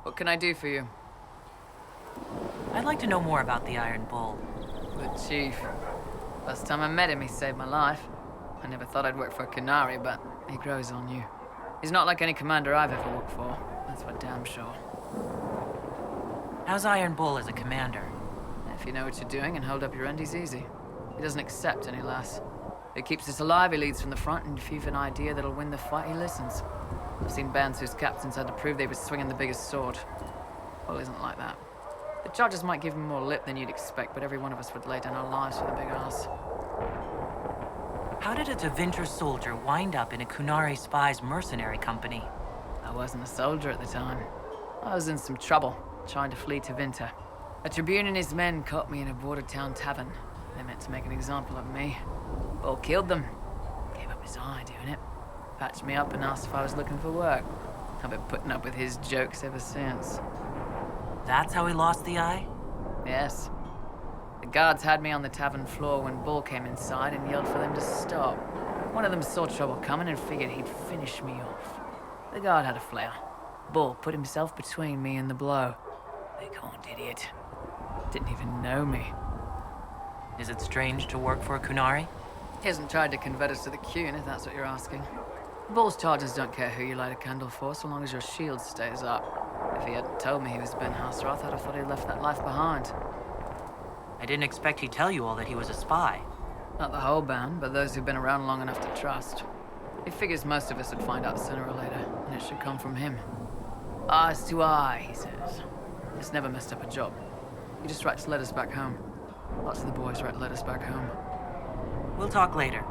What can I do for you? I'd like to know more about the Iron Bull. The chief. Last time I met him, he saved my life. I never thought I'd work for a Canary, but he grows on you. He's not like any commander I've ever worked for. That's for damn sure. How's Iron Bull as a commander? If you know what you're doing and hold up your end, he's easy. He doesn't accept any less. He keeps us alive, he leads from the front, and if you've an idea that'll win the fight, he listens. I've seen bands whose captains had to prove they were swinging the biggest sword. Bull isn't like that. The charges might give him more lip than you'd expect, but every one of us would lay down our lives for the big ass. How did a Tevinter soldier wind up in a Kunari spy's mercenary company? I wasn't a soldier at the time. I was in some trouble, trying to flee Tevinter. A tribune and his men caught me in a border town tavern. They meant to make an example of me. Bull killed them. Gave up his eye doing it. Patched me up and asked if I was looking for work. I've been putting up with his jokes ever since. That's how he lost the eye? Yes. The guards had me on the tavern floor when Bull came inside and yelled for them to stop. One of them saw trouble coming and figured he'd finish me off. The guard had a flare. Bull put himself between me and the blow. Big-horned idiot. Didn't even know me. Is it strange to work for a Kunari? He hasn't tried to convert us to the Qun, if that's what you're asking. Bull's charges don't care who you light a candle for, so long as your shield stays up. If he hadn't told me he was Ben-Hassrath, I'd have thought he'd left that life behind. I didn't expect he'd tell you all that he was a spy. Not the whole band, but those who've been around long enough to trust. He figures most of us would find out sooner or later, and it should come from him. Eyes to eye, he says. He's never messed up a job. He just writes letters back home. Lots of the boys write letters back home. We'll talk later.